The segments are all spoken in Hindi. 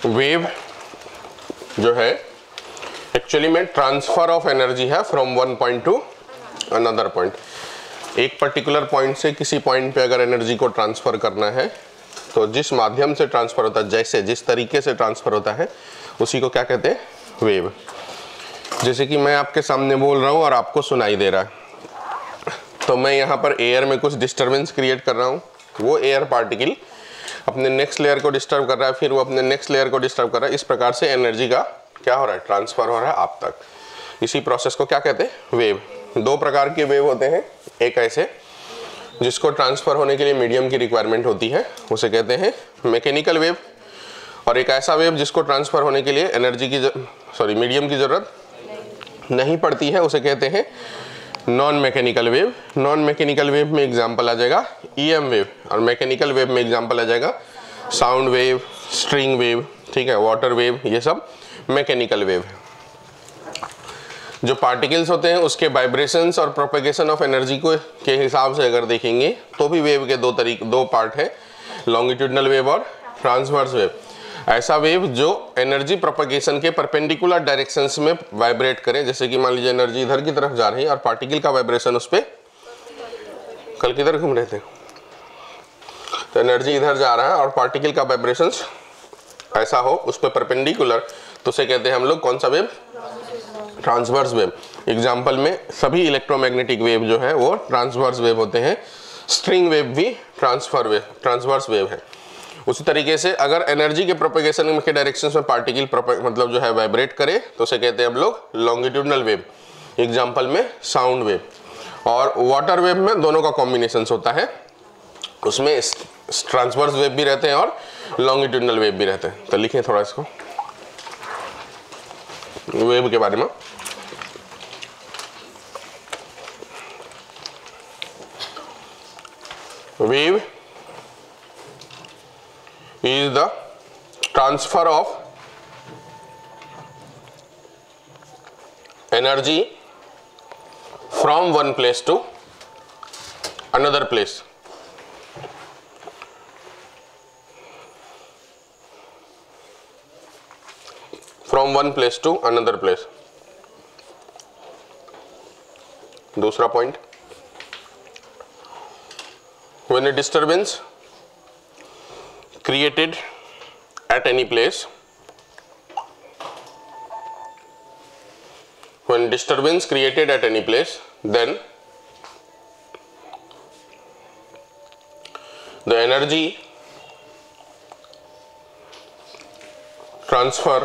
वेव जो है एक्चुअली में ट्रांसफर ऑफ एनर्जी है from one point to another point. एक पर्टिकुलर पॉइंट से किसी पॉइंट पे अगर एनर्जी को ट्रांसफर करना है तो जिस माध्यम से ट्रांसफर होता है, जैसे जिस तरीके से ट्रांसफर होता है, उसी को क्या कहते हैं? वेव। जैसे कि मैं आपके सामने बोल रहा हूँ और आपको सुनाई दे रहा है, तो मैं यहाँ पर एयर में कुछ डिस्टर्बेंस क्रिएट कर रहा हूँ, वो एयर पार्टिकल अपने नेक्स्ट लेयर को डिस्टर्ब कर रहा है, फिर वो अपने नेक्स्ट लेयर को डिस्टर्ब कर रहा है। इस प्रकार से एनर्जी का क्या हो रहा है? ट्रांसफर हो रहा है आप तक। इसी प्रोसेस को क्या कहते हैं? वेव। दो प्रकार के वेव होते हैं, एक ऐसे जिसको ट्रांसफर होने के लिए मीडियम की रिक्वायरमेंट होती है, उसे कहते हैं मैकेनिकल वेव, और एक ऐसा वेव जिसको ट्रांसफर होने के लिए एनर्जी की मीडियम की जरूरत नहीं पड़ती है, उसे कहते हैं non mechanical wave. Non mechanical wave में एग्जांपल आ जाएगा ईएम वेव, और मैकेनिकल वेव में एग्जांपल आ जाएगा साउंड वेव, स्ट्रिंग वेव, ठीक है, वाटर वेव, ये सब मैकेनिकल वेव। जो पार्टिकल्स होते हैं उसके वाइब्रेशंस और प्रोपेगेशन ऑफ एनर्जी को के हिसाब से अगर देखेंगे तो भी वेव के दो पार्ट है, लॉन्गिट्यूडनल वेव और ट्रांसवर्स वेव। ऐसा वेव जो एनर्जी प्रोपेगेशन के परपेंडिकुलर डायरेक्शंस में वाइब्रेट करे, जैसे कि मान लीजिए एनर्जी इधर की तरफ जा रही है और पार्टिकल का वाइब्रेशन उस पर कल किधर घूम रहे थे, तो एनर्जी इधर जा रहा है और पार्टिकल का वाइब्रेशन ऐसा हो उस पर परपेंडिकुलर, तो उसे कहते हैं हम लोग कौन सा वेव? Transverse wave. एग्जाम्पल में सभी इलेक्ट्रोमैग्नेटिक वेव जो है वो ट्रांसवर्स वेव होते हैं। स्ट्रिंग वेव भी ट्रांसवर्स वेव है। उसी तरीके से अगर एनर्जी के प्रोपेगेशन के डायरेक्शन में पार्टिकल मतलब जो है वाइब्रेट करे तो उसे कहते हैं हम लोग लॉन्गिट्यूडनल वेव। एग्जाम्पल में साउंड वेव। और वाटर वेव में दोनों का कॉम्बिनेशन होता है, उसमें ट्रांसवर्स वेव भी रहते हैं और लॉन्गिट्यूडनल वेव भी रहते हैं। तो लिखें थोड़ा इसको वेव के बारे में। Wave is the transfer of energy from one place to another place. From one place to another place. दूसरा point, when a disturbance created at any place, when disturbance created at any place, then the energy transfer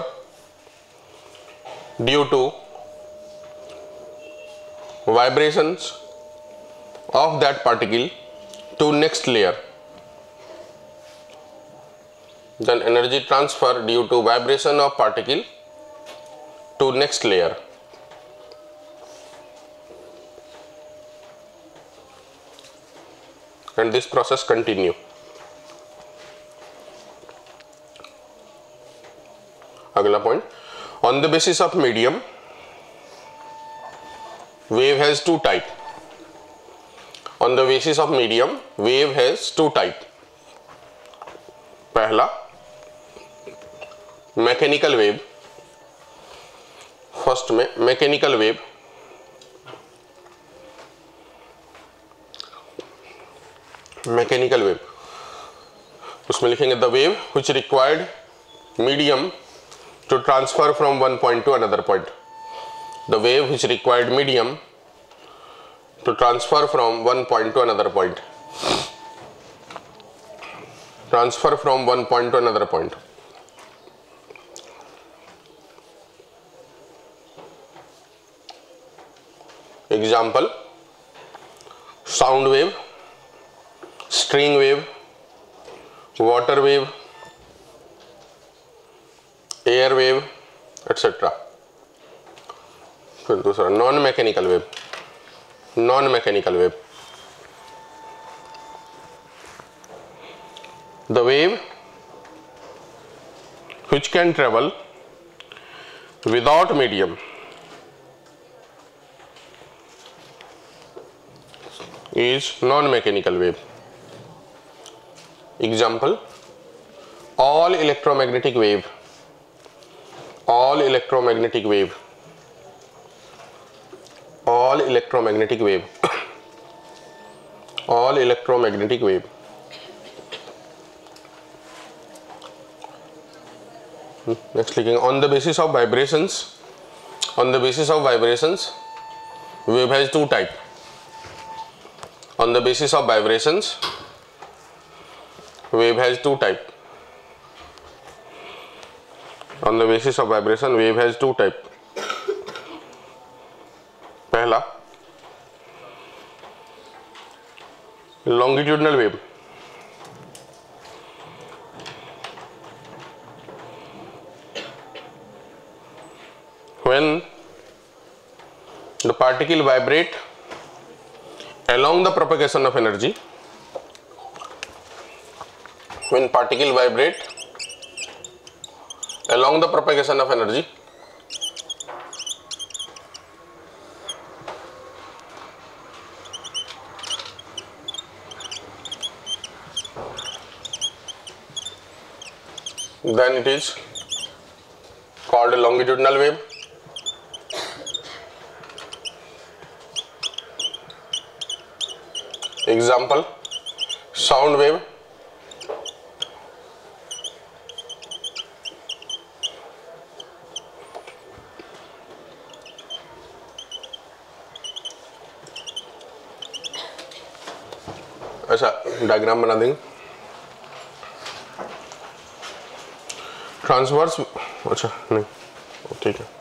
due to vibrations of that particle to next layer, then energy transfer due to vibration of particle to next layer. And this process continue. अगला point, on the basis of medium, wave has two type. On the basis of medium, wave has two type. पहला मैकेनिकल वेव। फर्स्ट में मैकेनिकल वेव, उसमें लिखेंगे the wave which required medium to transfer from one point to another point. The wave which required medium to transfer from one point to another point. Transfer from one point to another point. Example sound wave, string wave, water wave, air wave etcetera. फिर दूसरा non mechanical wave. Non mechanical wave, the wave which can travel without medium is non-mechanical wave. Example, all electromagnetic wave all electromagnetic wave, all electromagnetic wave, all electromagnetic wave. Next लिखेंगे on the basis of vibrations, on the basis of vibrations wave has two type. On the basis of vibrations wave has two type. On the basis of vibration wave has two type. पहला longitudinal wave, when the particle vibrate along the propagation of energy, when particle vibrate along the propagation of energy, then it is called a longitudinal wave. Example, sound wave, ऐसा डायग्राम बना देंगे. ट्रांसवर्स, अच्छा नहीं, ठीक है.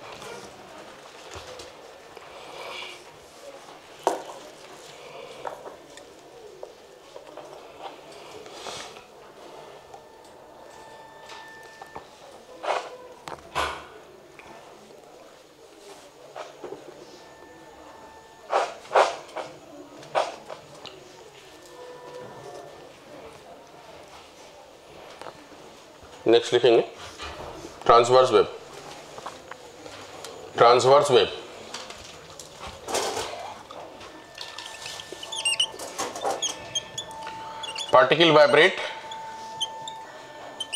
नेक्स्ट लिखेंगे transverse wave. Transverse wave particle vibrate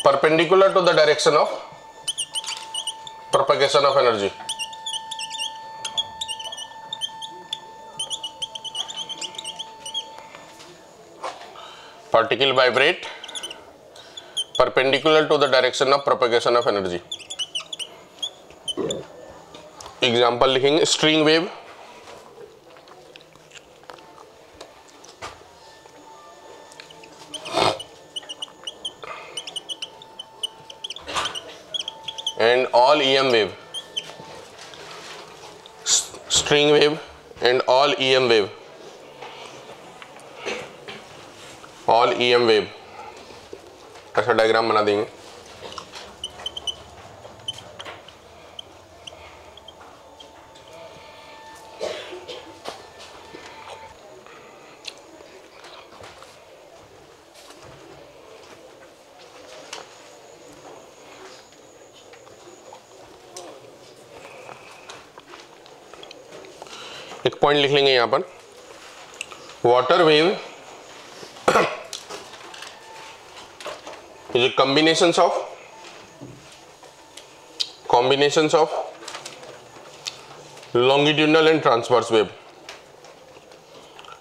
perpendicular to the direction of propagation of energy. Particle vibrate perpendicular to the direction of propagation of energy. Example लिखेंगे string wave, and all EM wave, string wave and all EM wave, all EM wave. ऐसा डायग्राम बना देंगे. एक पॉइंट लिख लेंगे यहां पर. Water wave is a combinations of longitudinal and transverse wave,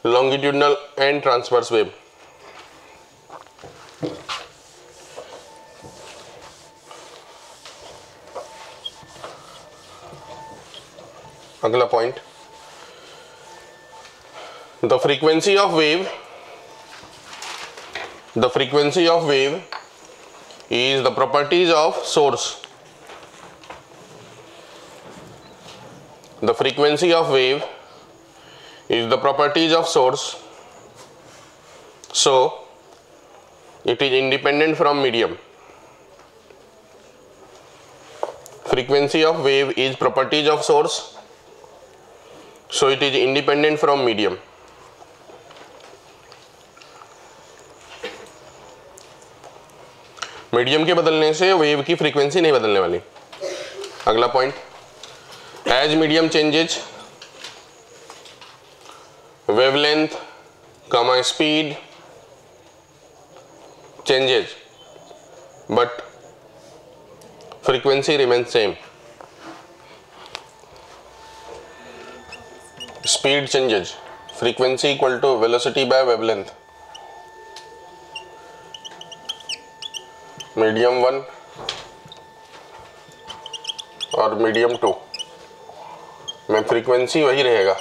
longitudinal and transverse wave. अगला point, the frequency of wave is the properties of source. The frequency of wave is the properties of source, so it is independent from medium. Frequency of wave is properties of source, so it is independent from medium. Medium के बदलने से वेव की फ्रीक्वेंसी नहीं बदलने वाली. अगला point, as medium changes wavelength comma speed changes but frequency remains same. Speed changes, frequency equal to velocity by wavelength, medium 1 और मीडियम 2 में फ्रीक्वेंसी वही रहेगा,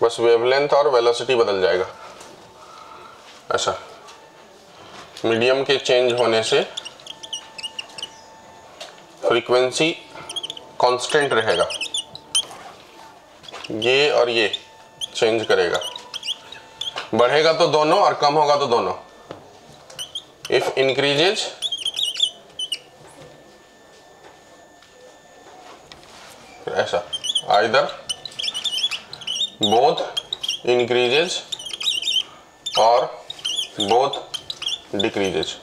बस वेवलेंथ और वेलोसिटी बदल जाएगा। ऐसा मीडियम के चेंज होने से फ्रीक्वेंसी कांस्टेंट रहेगा, ये और ये चेंज करेगा, बढ़ेगा तो दोनों और कम होगा तो दोनों। इफ इंक्रीजेज ऐसा, आइदर बोथ इंक्रीजेज और बोथ डिक्रीजेज,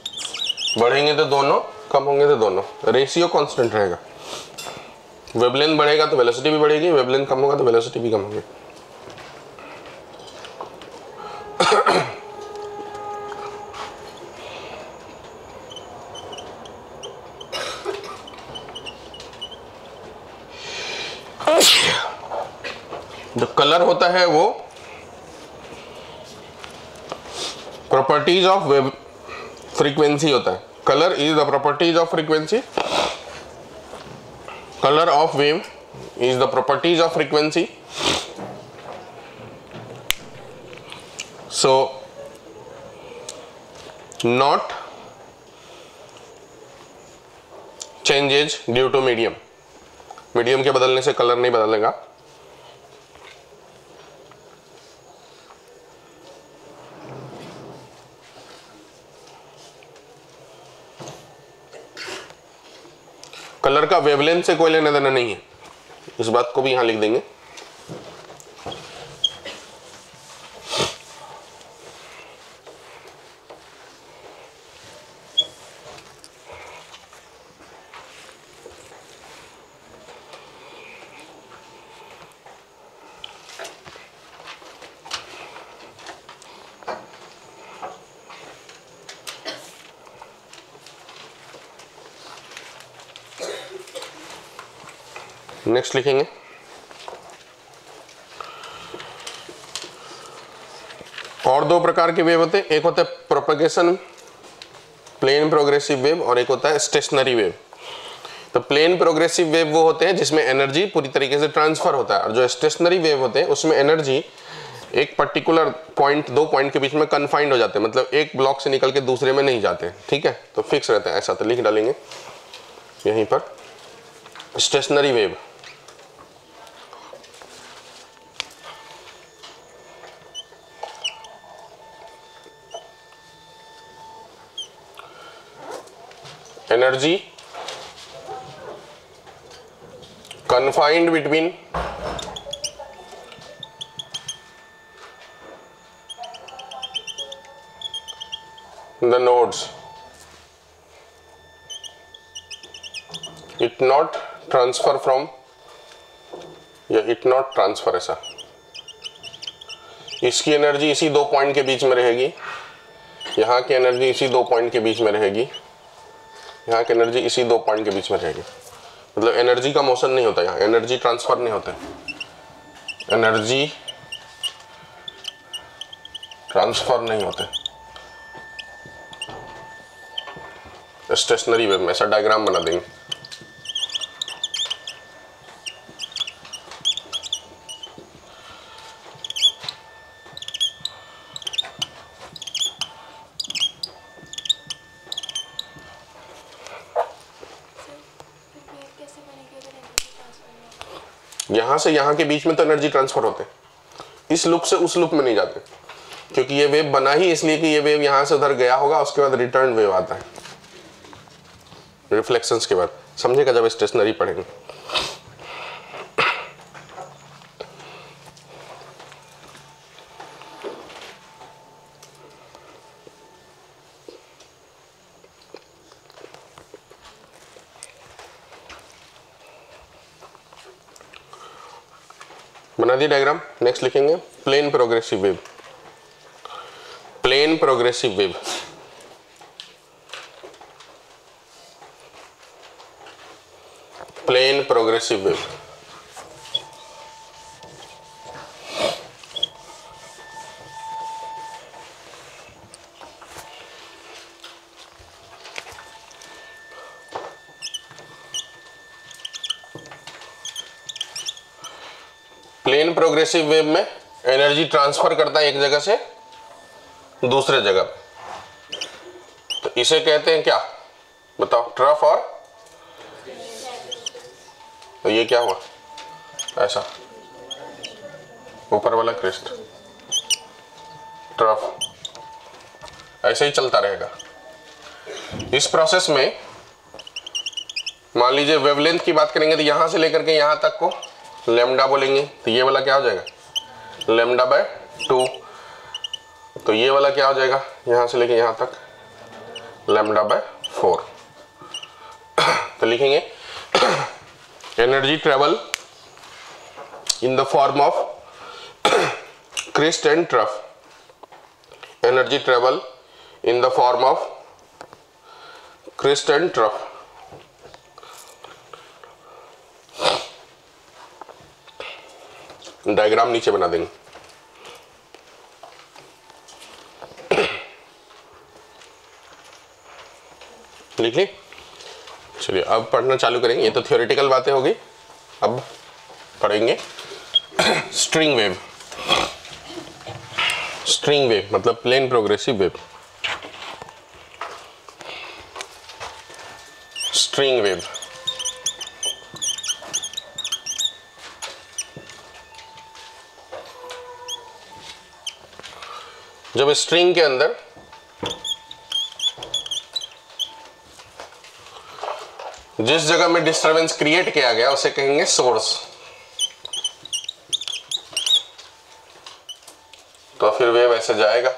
बढ़ेंगे तो दोनों, कम होंगे तो दोनों, रेशियो कांस्टेंट रहेगा। वेवलेंथ बढ़ेगा तो वेलोसिटी भी बढ़ेगी, वेवलेंथ कम होगा तो वेलोसिटी भी कम होगी। जो कलर होता है वो प्रॉपर्टीज ऑफ वेव फ्रीक्वेंसी होता है। Colour is the properties of frequency, colour of wave is the properties of frequency. So not changes due to medium, medium के बदलने से कलर नहीं बदलेगा। कलर का वेवलेंथ से कोई लेना देना नहीं है, इस बात को भी यहां लिख देंगे। नेक्स्ट लिखेंगे और दो प्रकार के वेव होते हैं, एक होता है प्रोपगेशन प्लेन प्रोग्रेसिव वेव और एक होता है स्टेशनरी वेव। तो प्लेन प्रोग्रेसिव वेव वो होते हैं जिसमें एनर्जी पूरी तरीके से ट्रांसफर होता है, और जो स्टेशनरी वेव होते हैं उसमें एनर्जी एक पर्टिकुलर पॉइंट, दो पॉइंट के बीच में कन्फाइंड हो जाते हैं, मतलब एक ब्लॉक से निकल के दूसरे में नहीं जाते। ठीक है, तो फिक्स रहता है ऐसा। तो लिख डालेंगे यहीं पर stationary wave. Energy confined between the nodes, it not transfer from या it not transfer, ऐसा इसकी एनर्जी इसी दो पॉइंट के बीच में रहेगी, यहाँ की एनर्जी इसी दो पॉइंट के बीच में रहेगी, यहाँ की एनर्जी इसी दो पॉइंट के बीच में रहेगी। मतलब एनर्जी का मोशन नहीं होता, यहाँ एनर्जी ट्रांसफर नहीं होता, एनर्जी ट्रांसफर नहीं होते स्टेशनरी वेव में। ऐसा डायग्राम बना देंगे। यहां से यहां के बीच में तो एनर्जी ट्रांसफर होते हैं, इस लूप से उस लूप में नहीं जाते, क्योंकि ये वेव बना ही इसलिए कि ये वेव यहां से उधर गया होगा, उसके बाद रिटर्न वेव आता है रिफ्लेक्शंस के बाद। समझेगा जब स्टेशनरी पढ़ेंगे। बना दी डायग्राम। नेक्स्ट लिखेंगे plane progressive wave. Plane progressive wave plane progressive wave progressive wave में एनर्जी ट्रांसफर करता है एक जगह से दूसरे जगह पे, तो इसे कहते हैं क्या बताओ? ट्रफ। और तो ये क्या हुआ? ऐसा ऊपर वाला क्रेस्ट, ट्रफ, ऐसे ही चलता रहेगा। इस प्रोसेस में मान लीजिए वेवलेंथ की बात करेंगे तो यहां से लेकर के यहां तक को लैम्डा बोलेंगे, तो ये वाला क्या हो जाएगा? Lambda by 2। तो ये वाला क्या हो जाएगा? यहां से लेके यहां तक लैम्डा बाय 4। तो लिखेंगे energy travel in the form of crest and trough. Energy travel in the form of crest and trough. Diagram नीचे बना देंगे। लिख ली? चलिए अब पढ़ना चालू करेंगे। ये तो थ्योरेटिकल बातें हो गई, अब पढ़ेंगे स्ट्रिंग वेव। स्ट्रिंग वेव मतलब plane progressive wave. String wave जब स्ट्रिंग के अंदर जिस जगह में डिस्टरबेंस क्रिएट किया गया उसे कहेंगे सोर्स। तो फिर वेव ऐसे जाएगा।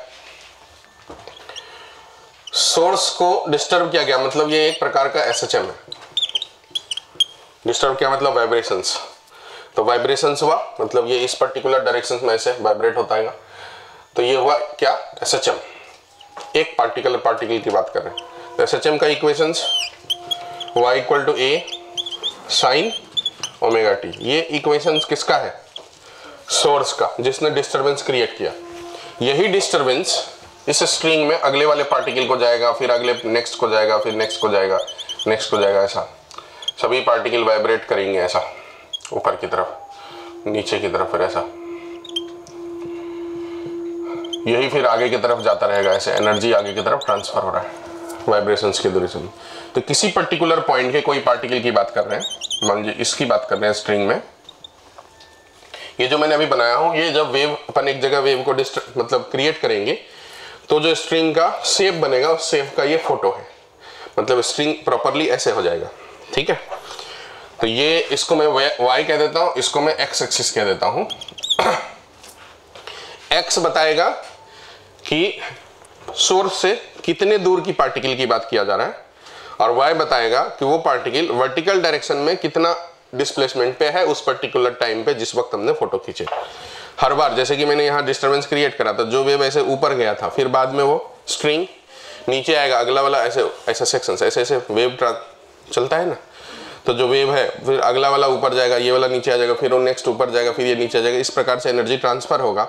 सोर्स को डिस्टर्ब किया गया मतलब ये एक प्रकार का एसएचएम है। डिस्टर्ब किया मतलब वाइब्रेशंस। तो वाइब्रेशंस हुआ मतलब ये इस पर्टिकुलर डायरेक्शन में ऐसे वाइब्रेट होता है। तो ये हुआ क्या? एसएचएम। एक पार्टिकल की बात कर रहे हैं। तो एसएचएम का equations y equal to a sine omega t. ये इक्वेशंस किसका है? सोर्स का, जिसने डिस्टरबेंस क्रिएट किया। यही डिस्टरबेंस इस स्ट्रिंग में अगले वाले पार्टिकल को जाएगा, फिर अगले नेक्स्ट को जाएगा, फिर नेक्स्ट को जाएगा, नेक्स्ट को जाएगा। ऐसा सभी पार्टिकल वाइब्रेट करेंगे, ऐसा ऊपर की तरफ, नीचे की तरफ, फिर ऐसा। यही फिर आगे की तरफ जाता रहेगा। ऐसे एनर्जी आगे की तरफ ट्रांसफर हो रहा है वाइब्रेशंस की दूरी से। तो किसी पर्टिकुलर पॉइंट के कोई पार्टिकल की बात कर रहे हैं, मान लीजिए इसकी बात कर रहे हैं स्ट्रिंग में। ये जो मैंने अभी बनाया हूं, ये जब वेव अपन एक जगह वेव को मतलब क्रिएट करेंगे तो जो स्ट्रिंग का शेप बनेगा उस शेप का ये फोटो है। मतलब स्ट्रिंग प्रॉपरली ऐसे हो जाएगा। ठीक है, तो ये इसको मैं y कह देता हूं, इसको मैं x एक्सिस कह देता हूं। x बताएगा कि सोर्स से कितने दूर की पार्टिकल की बात किया जा रहा है, और y बताएगा कि वो पार्टिकल वर्टिकल डायरेक्शन में कितना डिस्प्लेसमेंट पे है उस पर्टिकुलर टाइम पे जिस वक्त हमने फोटो खींचे। हर बार जैसे कि मैंने यहाँ डिस्टरबेंस क्रिएट करा था, जो वेव ऐसे ऊपर गया था, फिर बाद में वो स्ट्रिंग नीचे आएगा, अगला वाला ऐसे ऐसे सेक्शन ऐसे ऐसे वेव चलता है ना। तो जो वेव है फिर अगला वाला ऊपर जाएगा, ये वाला नीचे आ जाएगा, फिर वो नेक्स्ट ऊपर जाएगा, फिर ये नीचे आ जाएगा। इस प्रकार से एनर्जी ट्रांसफर होगा।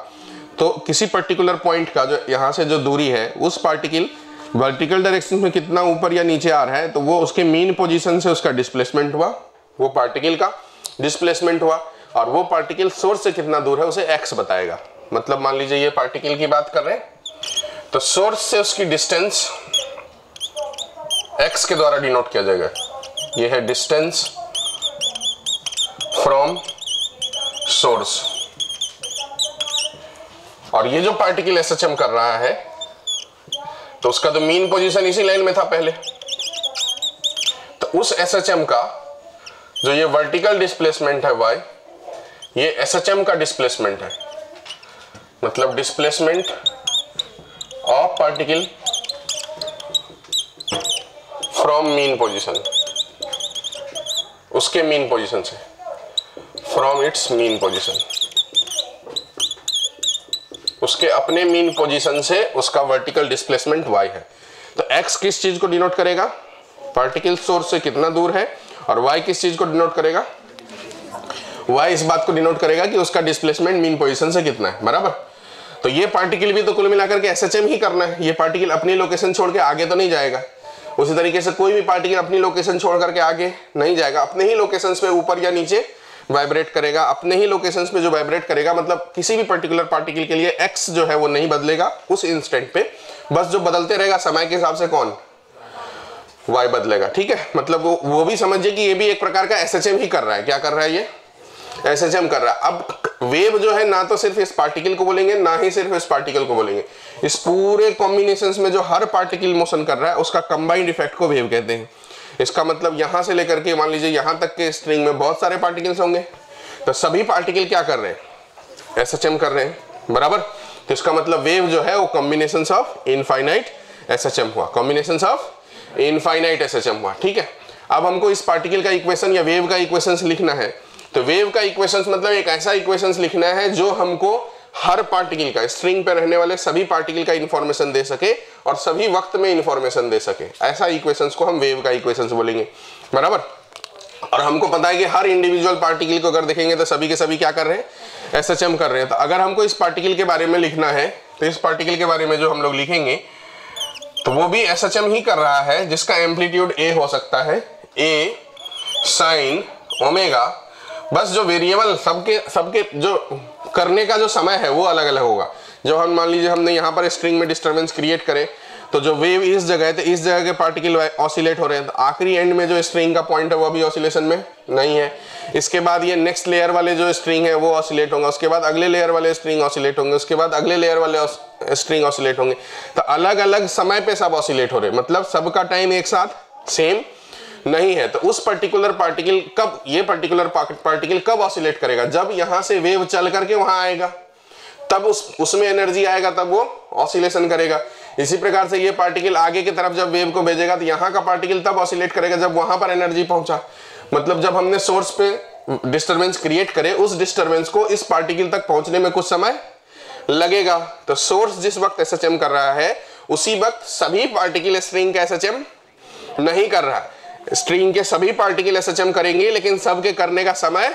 तो किसी पर्टिकुलर पॉइंट का जो यहाँ से जो दूरी है, उस पार्टिकल वर्टिकल डायरेक्शन में कितना ऊपर या नीचे आ रहा है, तो वो उसके मीन पोजीशन से उसका डिस्प्लेसमेंट हुआ, वो पार्टिकल का डिस्प्लेसमेंट हुआ। और वो पार्टिकल सोर्स से कितना दूर है उसे x बताएगा। मतलब मान लीजिए ये पार्टिकल की बात कर रहे हैं, तो सोर्स से उसकी डिस्टेंस x के द्वारा डिनोट किया जाएगा। ये है डिस्टेंस फ्रॉम सोर्स। और ये जो पार्टिकल एसएचएम कर रहा है, तो उसका तो मीन पोजीशन इसी लाइन में था पहले। तो उस एसएचएम का जो ये वर्टिकल डिस्प्लेसमेंट है y, ये एसएचएम का डिस्प्लेसमेंट है। मतलब displacement of particle from mean position, उसके मीन पोजीशन से, फ्रॉम इट्स मीन पोजीशन, उसके अपने मीन पोजीशन से उसका वर्टिकल डिस्प्लेसमेंट y है। तो x किस चीज को डिनोट करेगा? पार्टिकल सोर्स से कितना दूर है। और y किस चीज को डिनोट करेगा? y इस बात को डिनोट करेगा कि उसका डिस्प्लेसमेंट मीन पोजीशन से कितना है, बराबर। तो ये पार्टिकल भी तो कुल मिलाकर के एसएचएम ही करना है। ये पार्टिकल अपनी लोकेशन छोड़ के आगे तो नहीं जाएगा। उसी तरीके से कोई भी पार्टिकल अपनी लोकेशन छोड़ करके आगे नहीं जाएगा, अपने ही लोकेशन पे ऊपर या नीचे वाइब्रेट करेगा, अपने ही लोकेशंस पे जो वाइब्रेट करेगा, मतलब किसी भी पर्टिकुलर पार्टिकल के लिए एक्स जो है वो नहीं बदलेगा उस इंस्टेंट पे, बस जो बदलते रहेगा समय के हिसाब से कौन, वाई बदलेगा। ठीक है, मतलब वो भी समझिए कि ये भी एक प्रकार का एसएचएम ही कर रहा है। क्या कर रहा है ये, एसएचएम कर रहा है। अब वेव जो है ना तो सिर्फ इस पार्टिकल को बोलेंगे ना ही सिर्फ इस पार्टिकल को बोलेंगे, इस पूरे कॉम्बिनेशंस में जो हर पार्टिकल मोशन कर रहा है उसका कंबाइंड इफेक्ट को वेव कहते हैं। इसका मतलब यहां से लेकर के मान लीजिए यहां तक के स्ट्रिंग में बहुत सारे पार्टिकल्स होंगे, तो सभी पार्टिकल क्या कर रहे हैं, एसएचएम कर रहे हैं, बराबर। तो इसका मतलब वेव जो है वो कॉम्बिनेशंस ऑफ इनफाइनाइट एसएचएम हुआ, कॉम्बिनेशंस ऑफ इनफाइनाइट एसएचएम हुआ। ठीक है, अब हमको इस पार्टिकल का इक्वेशन या वेव का इक्वेशंस लिखना है, तो वेव का इक्वेशंस मतलब एक ऐसा इक्वेशंस लिखना है जो हमको हर पार्टिकल का, स्ट्रिंग पे रहने वाले सभी पार्टिकल का इंफॉर्मेशन दे सके और सभी वक्त में इंफॉर्मेशन दे सके, ऐसा इक्वेशंस को हम वेव का इक्वेशंस बोलेंगे, बराबर। और हमको पता है कि हर इंडिविजुअल पार्टिकल को अगर देखेंगे तो सभी के सभी क्या कर रहे हैं, एसएचएम कर रहे हैं। तो अगर हमको इस पार्टिकल के बारे में लिखना है तो इस पार्टिकल के बारे में जो हम लोग लिखेंगे तो वो भी एसएचएम ही कर रहा है, जिसका एम्पलीट्यूड ए हो सकता है, ए साइन ओमेगा, बस जो वेरिएबल सबके जो करने का जो समय है वो अलग अलग होगा। जो हम मान लीजिए हमने यहाँ पर स्ट्रिंग में डिस्टरबेंस क्रिएट करे तो जो वेव इस जगह है तो इस जगह के पार्टिकल ऑसिलेट हो रहे हैं, तो आखिरी एंड में जो स्ट्रिंग का पॉइंट है वो अभी ऑसिलेशन में नहीं है। इसके बाद ये नेक्स्ट लेयर वाले जो स्ट्रिंग है वो ऑसिलेट होंगे, उसके बाद अगले लेयर वाले स्ट्रिंग ऑसिलेट होंगे, उसके बाद अगले लेयर वाले स्ट्रिंग ऑसिलेट होंगे। तो अलग अलग समय पे सब ऑसिलेट हो रहे हैं, मतलब सबका टाइम एक साथ सेम नहीं है। तो उस पर्टिकुलर पार्टिकल कब, ये पर्टिकुलर पार्टिकल कब ऑसिलेट करेगा, जब यहां से वेव चल करके वहां आएगा तब उसमें एनर्जी आएगा, तब वो ऑसिलेशन करेगा। इसी प्रकार से ये पार्टिकल आगे की तरफ जब वेव को भेजेगा तो यहाँ का पार्टिकल तब ऑसिलेट करेगा जब वहां पर एनर्जी पहुंचा, मतलब जब हमने सोर्स पे डिस्टरबेंस क्रिएट करे उस डिस्टरबेंस को इस पार्टिकल तक पहुंचने में कुछ समय लगेगा। तो सोर्स जिस वक्त एसएचएम कर रहा है उसी वक्त सभी पार्टिकल स्ट्रिंग का एसएचएम नहीं कर रहा है। स्ट्रिंग के सभी पार्टिकल एसएचएम करेंगे लेकिन सबके करने का समय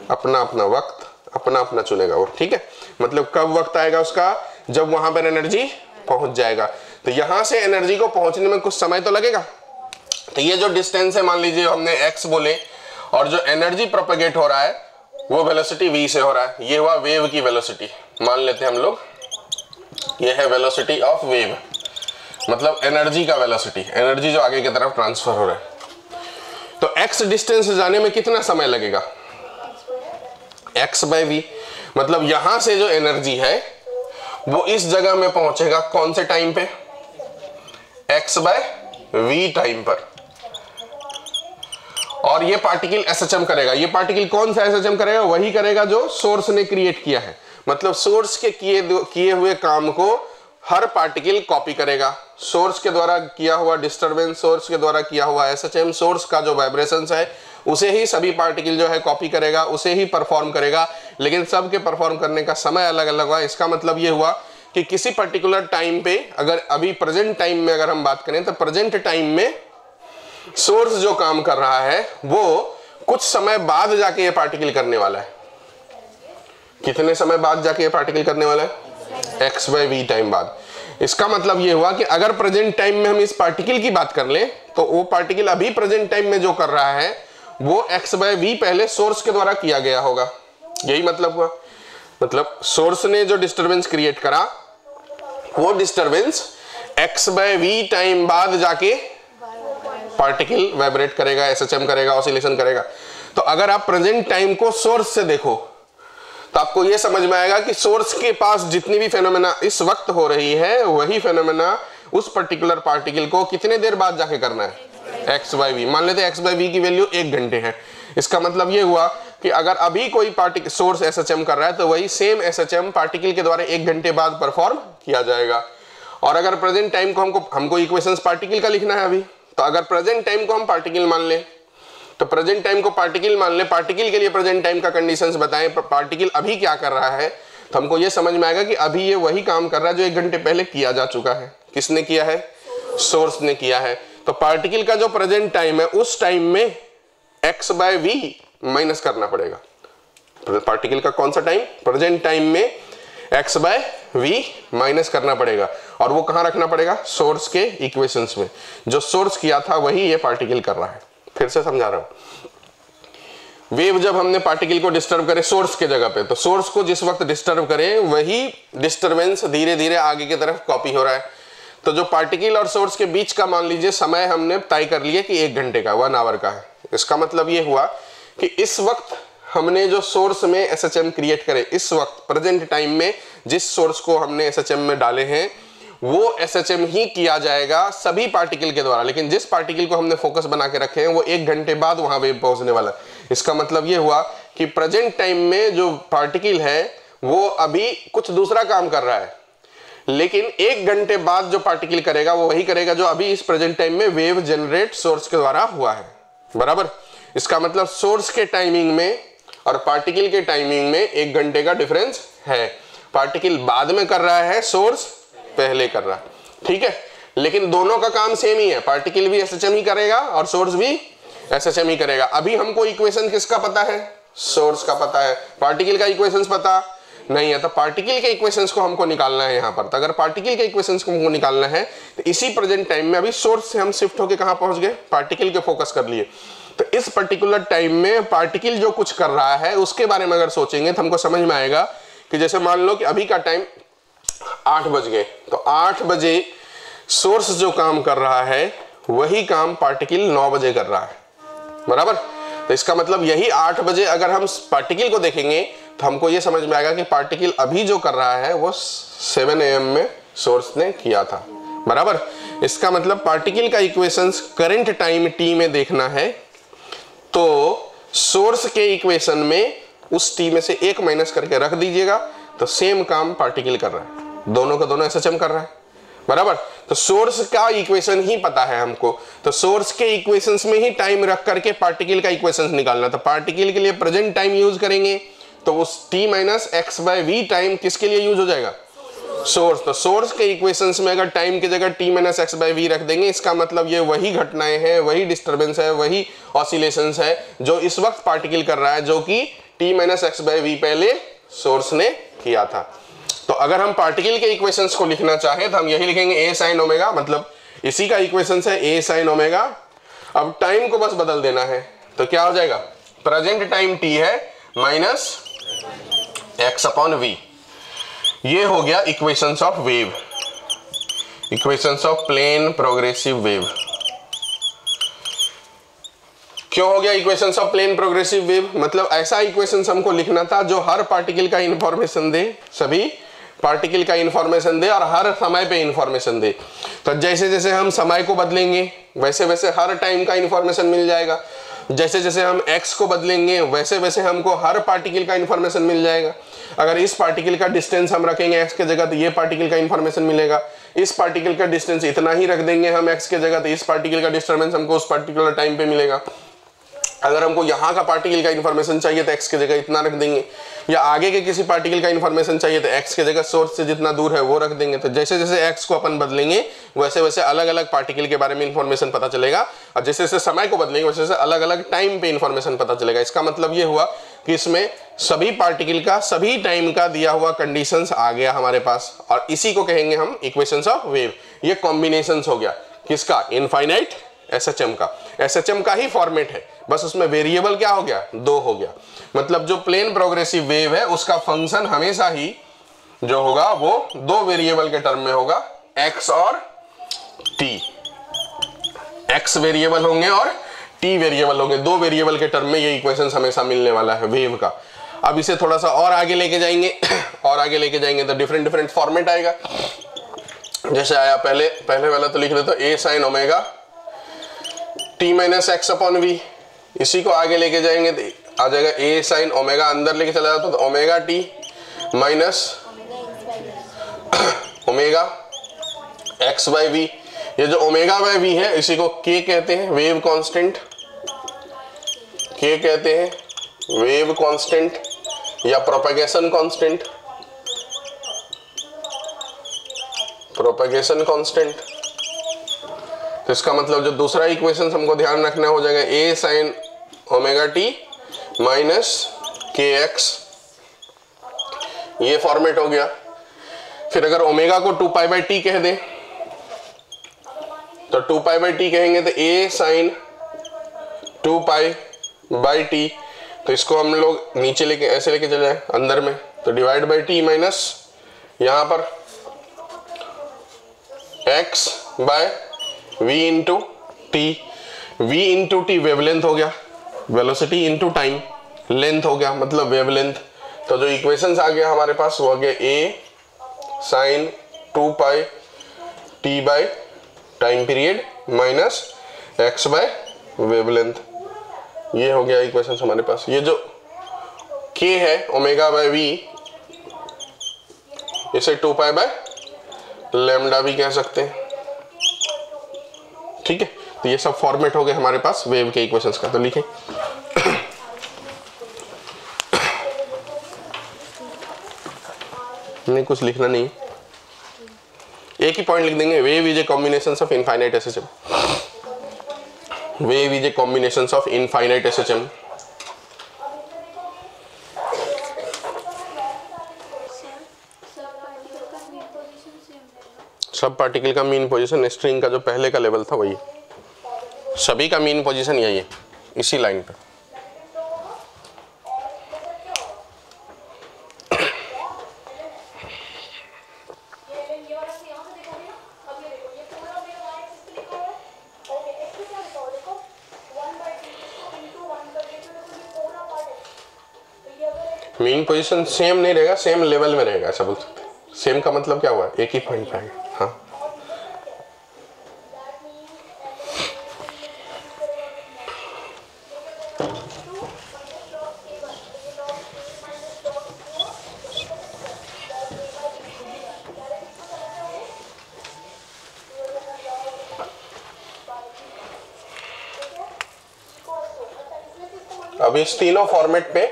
अपना अपना वक्त अपना अपना चुनेगा वो। ठीक है, मतलब कब वक्त आएगा उसका, जब वहां पर एनर्जी पहुंच जाएगा। तो यहां से एनर्जी को पहुंचने में कुछ समय तो लगेगा। तो ये जो डिस्टेंस है मान लीजिए हमने x बोले और जो एनर्जी प्रोपेगेट हो रहा है वो वेलोसिटी v से हो रहा है, ये हुआ वेव की वेलोसिटी मान लेते हैं हम लोग, ये है वेलोसिटी ऑफ वेव, मतलब एनर्जी का वेलोसिटी, एनर्जी जो आगे की तरफ ट्रांसफर हो रहा है। तो x डिस्टेंस जाने में कितना समय लगेगा, x बाय v, मतलब यहां से जो एनर्जी है वो इस जगह में पहुंचेगा कौन से टाइम पे, x बाय v टाइम पर। और ये पार्टिकल एसएचएम करेगा, ये पार्टिकल कौन सा एसएचएम करेगा, वही करेगा जो सोर्स ने क्रिएट किया है, मतलब सोर्स के किए हुए काम को हर पार्टिकल कॉपी करेगा। सोर्स के द्वारा किया हुआ डिस्टरबेंस, सोर्स के द्वारा किया हुआ एसएचएम, सोर्स का जो वाइब्रेशंस है उसे ही सभी पार्टिकल जो है कॉपी करेगा, उसे ही परफॉर्म करेगा, लेकिन सबके परफॉर्म करने का समय अलग अलग हुआ। इसका मतलब ये हुआ कि किसी पर्टिकुलर टाइम पे, अगर अभी प्रेजेंट टाइम में अगर हम बात करें तो प्रेजेंट टाइम में सोर्स जो काम कर रहा है वो कुछ समय बाद जाके ये पार्टिकल करने वाला है। कितने समय बाद जाके ये पार्टिकल करने वाला है, x बाय v टाइम बाद। इसका मतलब ये हुआ कि अगर प्रेजेंट टाइम में हम इस पार्टिकल की बात कर लें तो वो पार्टिकल अभी प्रेजेंट टाइम में जो कर रहा है वो x बाय v पहले सोर्स के द्वारा किया गया होगा, यही मतलब हुआ। मतलब सोर्स ने जो डिस्टरबेंस क्रिएट करा वो disturbance x by v time बाद जाके पार्टिकल वाइब्रेट करेगा, एसएचएम करेगा, ऑसिलेशन करेगा। तो अगर आप प्रेजेंट टाइम को सोर्स से देखो तो आपको यह समझ में आएगा कि सोर्स के पास जितनी भी फेनोमेना इस वक्त हो रही है वही फेनोमेना उस पर्टिकुलर पार्टिकल को कितने देर बाद जाके करना है, x बाय v। मान लेते हैं x बाय v की वैल्यू 1 घंटे है। इसका मतलब ये हुआ कि अगर अभी कोई पार्टिकल सोर्स एसएचएम कर रहा है तो वही सेम एसएचएम पार्टिकल के द्वारा 1 घंटे बाद परफॉर्म किया जाएगा। और अगर प्रेजेंट टाइम को हमको इक्वेशंस पार्टिकल का लिखना है अभी, तो अगर प्रेजेंट टाइम को हम पार्टिकल मान लें तो प्रेजेंट टाइम को पार्टिकल मान ले, पार्टिकल के लिए प्रेजेंट टाइम का कंडीशंस बताएं, पार्टिकल अभी क्या कर रहा है, तो हमको ये समझ में आएगा कि अभी ये वही काम कर रहा है जो 1 घंटे पहले किया जा चुका है। किसने किया है, सोर्स ने किया है। तो पार्टिकल का जो प्रेजेंट टाइम है उस टाइम में x बाय v माइनस करना पड़ेगा। पार्टिकल का कौन सा टाइम, प्रेजेंट टाइम में x बाय v माइनस करना पड़ेगा, और वो कहां रखना पड़ेगा, सोर्स के इक्वेशंस में। जो सोर्स किया था वही ये पार्टिकल कर रहा है। फिर से समझा रहा हूं, वेव जब हमने पार्टिकल को डिस्टर्ब करे सोर्स के जगह पे, तो सोर्स को जिस वक्त डिस्टर्ब करे वही डिस्टरबेंस धीरे धीरे आगे की तरफ कॉपी हो रहा है। तो जो पार्टिकल और सोर्स के बीच का मान लीजिए समय हमने तय कर लिया कि 1 घंटे का, 1 आवर का है। इसका मतलब ये हुआ कि इस वक्त हमने जो सोर्स में SHM क्रिएट करे, इस वक्त प्रेजेंट टाइम में जिस सोर्स को हमने SHM में डाले हैं वो SHM ही किया जाएगा सभी पार्टिकल के द्वारा, लेकिन जिस पार्टिकल को हमने फोकस बना के रखे हैं वो 1 घंटे बाद वहां वेव पहुंचने वाला है। इसका मतलब ये हुआ कि प्रेजेंट टाइम में जो पार्टिकल है वो अभी कुछ दूसरा काम कर रहा है, लेकिन 1 घंटे बाद जो पार्टिकल करेगा वो वही करेगा जो अभी इस प्रेजेंट टाइम में वेव जनरेट सोर्स के द्वारा हुआ है, बराबर। इसका मतलब सोर्स के टाइमिंग में और पार्टिकल के टाइमिंग में 1 घंटे का डिफरेंस है। पार्टिकल बाद में कर रहा है, सोर्स पहले कर रहा है, ठीक है। लेकिन दोनों का काम सेम ही है, पार्टिकल भी SHM ही करेगा और सोर्स भी SHM ही करेगा। अभी हमको इक्वेशन किसका पता है? सोर्स का पता है। पार्टिकल का इक्वेशंस पता नहीं है, तो पार्टिकल के इक्वेशंस को हमको निकालना है यहाँ पर। तो अगर पार्टिकल के इक्वेशंस को हमको निकालना है तो इसी प्रेजेंट टाइम में अभी सोर्स से हम शिफ्ट होके कहाँ पहुंच गए? पार्टिकल के फोकस कर लिए। तो इस पर्टिकुलर टाइम में पार्टिकल जो कुछ कर रहा है उसके बारे में अगर सोचेंगे तो हमको समझ में आएगा कि जैसे मान लो कि अभी का टाइम 8 बज गए, तो 8 बजे सोर्स जो काम कर रहा है वही काम पार्टिकल 9 बजे कर रहा है, बराबर। तो इसका मतलब यही 8 बजे अगर हम पार्टिकल को देखेंगे तो हमको ये समझ में आएगा कि पार्टिकल अभी जो कर रहा है वो 7 AM में सोर्स ने किया था, बराबर। इसका मतलब पार्टिकल का इक्वेशंस करंट टाइम t में देखना है तो सोर्स के इक्वेशन में उस t में से 1 माइनस करके रख दीजिएगा, तो सेम काम पार्टिकल कर रहा है, दोनों का दोनों SHM कर रहा है, बराबर। तो सोर्स का इक्वेशन ही पता है हमको, तो सोर्स के इक्वेशंस में ही टाइम रख करके पार्टिकल का इक्वेशंस निकालना। तो पार्टिकल के लिए प्रेजेंट टाइम यूज करेंगे तो उस t माइनस x/v टाइम किसके लिए यूज हो जाएगा? सोर्स। तो सोर्स के इक्वेशंस में अगर टाइम की जगह t माइनस x/v रख देंगे, इसका मतलब ये वही घटनाएं हैं, वही डिस्टर्बेंस है, वही ऑसिलेशंस है जो इस वक्त पार्टिकल कर रहा है, जो कि t माइनस x/v पहले सोर्स ने किया था। तो अगर हम पार्टिकल के इक्वेशंस को लिखना चाहें तो हम यही लिखेंगे a sin ओमेगा, मतलब इसी का इक्वेशंस है a sin ओमेगा। अब टाइम को बस बदल देना है, तो क्या हो जाएगा? प्रेजेंट टाइम t है माइनस x/v। ये हो गया equations of wave, equations of plane progressive wave. क्यों हो गया equations of plane progressive wave? मतलब ऐसा इक्वेशंस हमको लिखना था जो हर पार्टिकल का इंफॉर्मेशन दे, सभी पार्टिकल का इंफॉर्मेशन दे और हर समय पे इंफॉर्मेशन दे। तो जैसे जैसे हम समय को बदलेंगे वैसे वैसे हर टाइम का इंफॉर्मेशन मिल जाएगा, जैसे जैसे हम x को बदलेंगे वैसे वैसे हमको हर पार्टिकल का इंफॉर्मेशन मिल जाएगा। अगर इस पार्टिकल का डिस्टेंस हम रखेंगे x के जगह तो ये पार्टिकल का इंफॉर्मेशन मिलेगा, इस पार्टिकल का डिस्टेंस इतना ही रख देंगे हम x के जगह तो इस पार्टिकल का डिस्टर्बेंस हमको उस पार्टिकुलर टाइम पे मिलेगा। अगर हमको यहाँ का पार्टिकल का इन्फॉर्मेशन चाहिए तो x की जगह इतना रख देंगे, या आगे के किसी पार्टिकल का इन्फॉर्मेशन चाहिए तो x की जगह सोर्स से जितना दूर है वो रख देंगे। तो जैसे जैसे x को अपन बदलेंगे वैसे वैसे अलग अलग पार्टिकल के बारे में इन्फॉर्मेशन पता चलेगा, और जैसे जैसे समय को बदलेंगे वैसे वैसे अलग अलग टाइम पे इन्फॉर्मेशन पता चलेगा। इसका मतलब ये हुआ कि इसमें सभी पार्टिकल का सभी टाइम का दिया हुआ कंडीशंस आ गया हमारे पास, और इसी को कहेंगे हम इक्वेशंस ऑफ वेव। ये कॉम्बिनेशंस हो गया किसका? इनफाइनाइट SHM का। SHM का ही फॉर्मेट है, बस उसमें वेरिएबल क्या हो गया? 2 हो गया। मतलब जो प्लेन प्रोग्रेसिव वेव है उसका फंक्शन हमेशा ही जो होगा वो 2 वेरिएबल के टर्म में होगा, x और t। x वेरिएबल होंगे और t वेरिएबल होंगे, 2 वेरिएबल के टर्म में ये इक्वेशंस हमेशा मिलने वाला है वेव का। अब इसे थोड़ा सा और आगे लेके जाएंगे और आगे लेके जाएंगे तो डिफरेंट डिफरेंट फॉर्मेट आएगा। जैसे आया पहले वाला तो लिख देता a sin omega t minus x/v। इसी को आगे लेके जाएंगे तो आ जाएगा a sin ओमेगा, अंदर लेके चला जाता तो omega t minus omega x/v। ये जो ओमेगा बाय v है इसी को k कहते हैं, वेव कांस्टेंट k कहते हैं, वेव कांस्टेंट या प्रोपेगेशन कांस्टेंट, प्रोपेगेशन कांस्टेंट। तो इसका मतलब जो दूसरा इक्वेशन हमको ध्यान रखना हो जाएगा a sin omega t minus kx, ये फॉर्मेट हो गया। फिर अगर ओमेगा को 2π/t कह दें तो 2π/t कहेंगे तो a sin 2π/t तो इसको हम लोग नीचे लेके ऐसे लेके चले जाए अंदर में, तो डिवाइड बाई टी माइनस यहाँ पर x by v into t. v into t wavelength हो गया, वेलोसिटी इंटू टाइम लेंथ हो गया, मतलब वेवलेंथ। तो जो इक्वेशंस आ गया हमारे पास वो आ गया a sine 2 pi t by time period minus x by wavelength. ये हो गया इक्वेशंस हमारे पास। ये जो k है ओमेगा बाय v, इसे 2 पाई बाय लैम्डा भी कह सकते हैं। ठीक है, तो ये सब फॉर्मेट हो गए हमारे पास वेव के इक्वेशंस का। तो लिखें नहीं, कुछ लिखना नहीं, एक ही पॉइंट लिख देंगे। Wave is a combination of infinite SHM. Wave is a combination of infinite SHM. सब पार्टिकल का मीन पोजीशन स्ट्रिंग का जो पहले का लेवल था वही, सभी का मीन पोजीशन यही है, इसी लाइन पे। मीन पोजीशन सेम नहीं रहेगा, सेम लेवल में रहेगा, ऐसा बोल सकते हैं। सेम का मतलब क्या हुआ, एक ही पॉइंट पे आएगा। हाँ, अब इस तीनों फॉर्मेट पे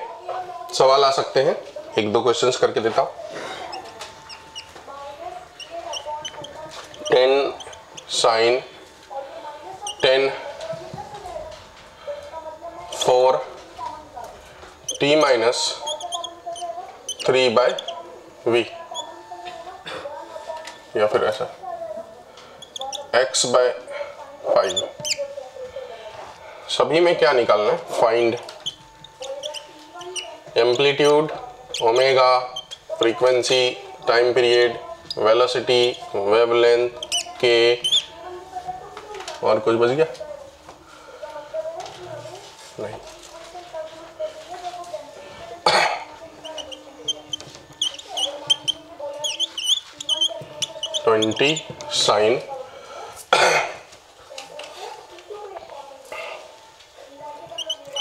सवाल आ सकते हैं, एक दो क्वेश्चंस करके देता हूं। 10 sine 10 4 t minus 3 by v, या फिर ऐसा x बाय 5। सभी में क्या निकालना है, find amplitude, omega, frequency, time period, velocity, wavelength, k, और कुछ बच गया नहीं। Twenty sine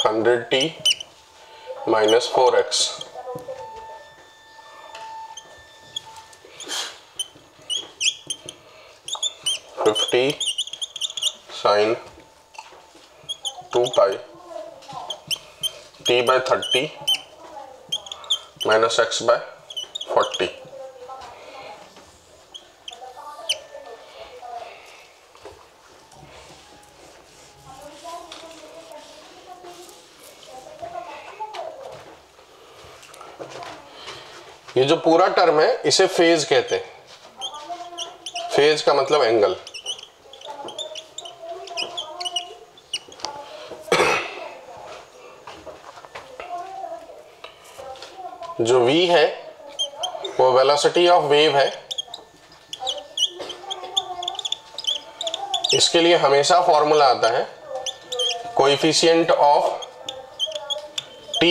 100t minus 4x, 50 sine 2 pi t by 30 minus x by 40। ये जो पूरा टर्म है इसे फेज कहते हैं। फेज का मतलब एंगल। जो v है वो वेलोसिटी ऑफ वेव है। इसके लिए हमेशा फॉर्मूला आता है coefficient of t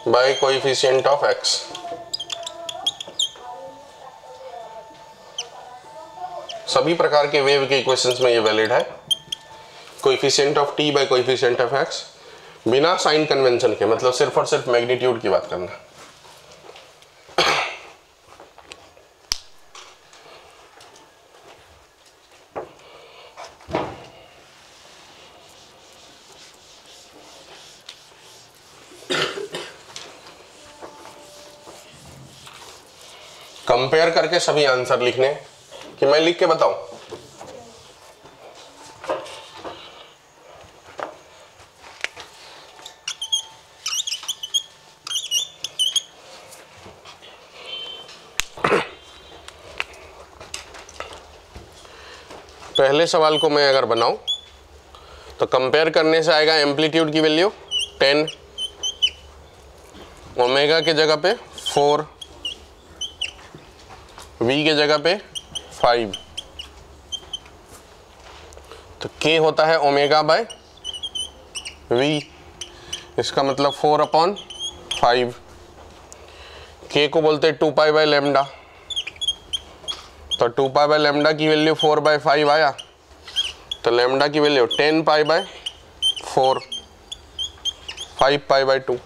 by coefficient of x। सभी प्रकार के वेव के इक्वेशंस में ये वैलिड है, coefficient of t by coefficient of x, बिना साइन कन्वेंशन के, मतलब सिर्फ और सिर्फ मैग्नीट्यूड की बात करना। कंपेयर करके सभी आंसर लिखने कि मैं लिख के बताऊं। पहले सवाल को मैं अगर बनाऊं तो कंपेयर करने से आएगा एम्पलीट्यूड की वैल्यू 10 ओमेगा के जगह पे 4, v के जगह पे 5, तो k होता है ओमेगा बाय v, इसका मतलब 4/5। k को बोलते हैं 2 पाई बाय लेमडा, तो 2 पाई बाय लेमडा की वैल्यू 4/5 आया, तो लेमडा की value 10 pi by 4, 5 pi by 2,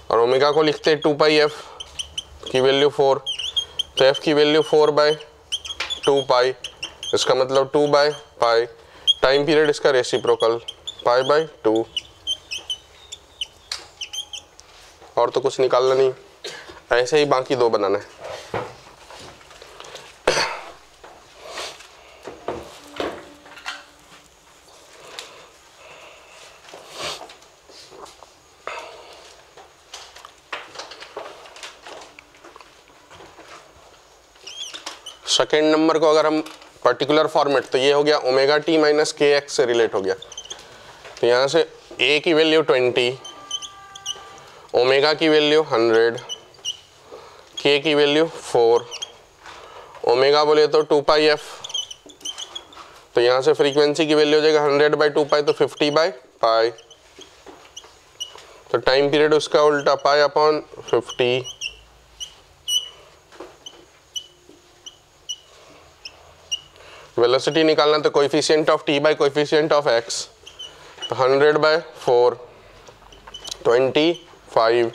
और ओमेगा को लिखते हैं 2 पाई f की वैल्यू 4, तो f की वैल्यू 4/2 पाई, इसका मतलब 2 बाय पाई, टाइम पीरियड इसका रेसिप्रोकल π/2, और तो कुछ निकालना नहीं, ऐसे ही बाकी दो बनाना है। सेकेंड नंबर को अगर हम पर्टिकुलर फॉर्मेट, तो ये हो गया omega t minus k x से रिलेट हो गया, तो यहाँ से a की वैल्यू 20, ओमेगा की वैल्यू 100, k की वैल्यू 4, ओमेगा बोले तो 2 पाई f, तो यहाँ से फ्रीक्वेंसी की वैल्यू हो जाएगा 100/2 पाई, तो 50/पाई, तो टाइम पीरियड उसका उल्टा π/50। वेलोसिटी निकालना तो coefficient of t by coefficient of x, तो 100/4, 25।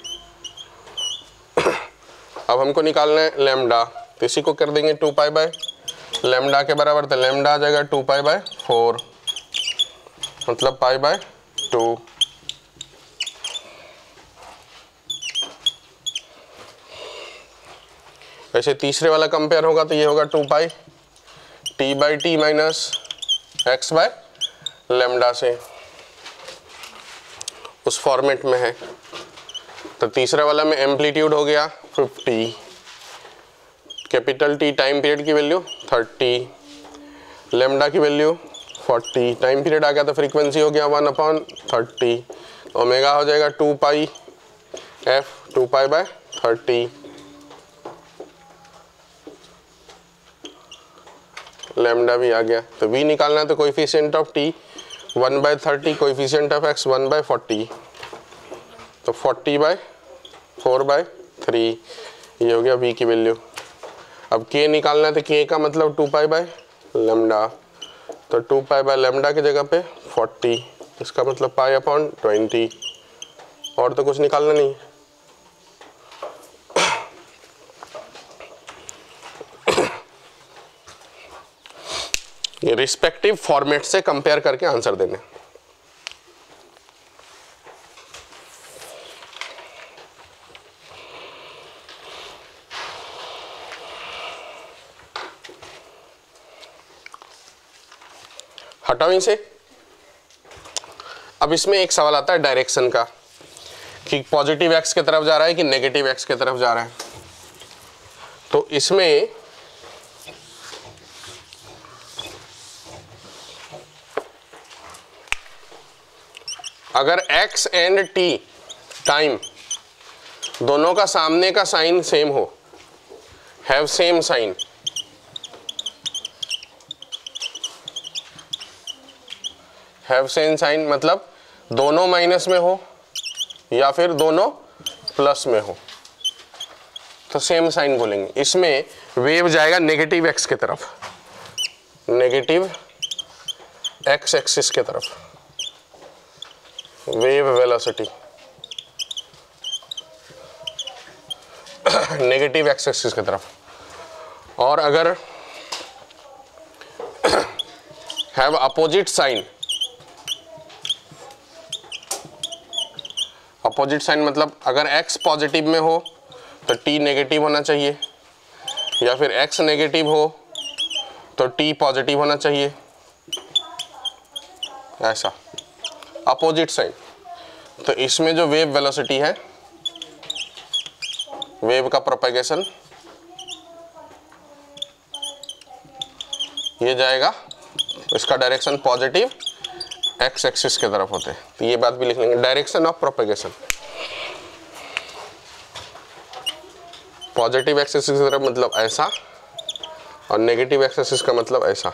अब हमको निकालना है लेमडा, तो इसी को कर देंगे 2 पाई बाय लेमडा के बराबर, तो लेमडा आ जाएगा 2 पाई बाय 4, मतलब π/2। वैसे तीसरे वाला कंपेयर होगा तो ये होगा 2 पाई t/t minus x by lambda से, उस फॉर्मेट में है। तो तीसरे वाला में एम्पलीट्यूड हो गया 50, कैपिटल T टाइम पीरियड की वैल्यू 30, लेमडा की वैल्यू 40, टाइम पीरियड आ गया तो फ्रीक्वेंसी हो गया 1/30, ओमेगा हो जाएगा 2 पाई f, 2 पाई बाय 30, लेमडा भी आ गया। तो v निकालना है तो coefficient of t 1/30, coefficient of x 1/40, तो 40/4/3, ये हो गया v की वैल्यू। अब k निकालना है तो k का मतलब 2 पाई बाय लेमडा, तो 2 पाई बाय लेमडा की जगह पे 40, इसका मतलब π/20, और तो कुछ निकालना नहीं। ये रिस्पेक्टिव फॉर्मेट से कंपेयर करके आंसर देने। हटाओ इसे। अब इसमें एक सवाल आता है डायरेक्शन का, कि पॉजिटिव एक्स की तरफ जा रहा है कि नेगेटिव एक्स की तरफ जा रहा है। तो इसमें अगर x एंड t टाइम दोनों का सामने का साइन सेम हो, have same sign, have same sign मतलब दोनों माइनस में हो या फिर दोनों प्लस में हो, तो सेम साइन बोलेंगे। इसमें वेव जाएगा नेगेटिव एक्स की तरफ, नेगेटिव एक्स एक्सिस की तरफ, wave velocity negative x axis की तरफ। और अगर have opposite sign, opposite sign मतलब अगर x पॉजिटिव में हो तो t नेगेटिव होना चाहिए, या फिर x नेगेटिव हो तो t पॉजिटिव होना चाहिए, ऐसा अपोजिट साइन। तो इसमें जो वेव वेलोसिटी है, वेव का प्रोपेगेशन, ये जाएगा, इसका डायरेक्शन पॉजिटिव एक्स एक्सिस की तरफ होते हैं। तो ये बात भी लिख लेंगे, direction of propagation. Positive x axis की तरफ मतलब ऐसा और नेगेटिव एक्स एक्सिस का मतलब ऐसा।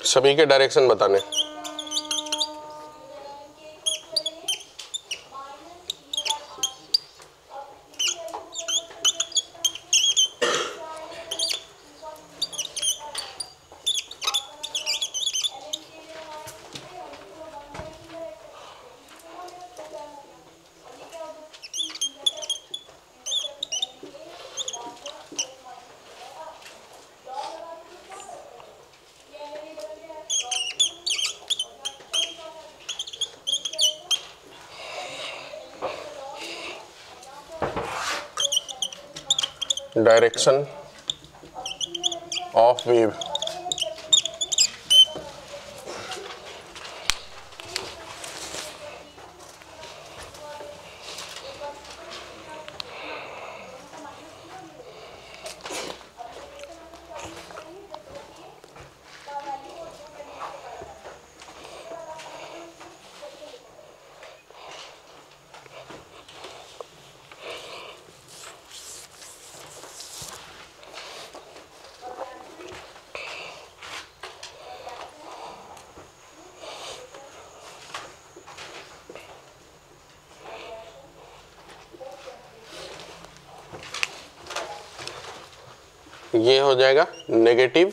सभी के डायरेक्शन बताने। डायरेक्शन ऑफ वेव, ये हो जाएगा नेगेटिव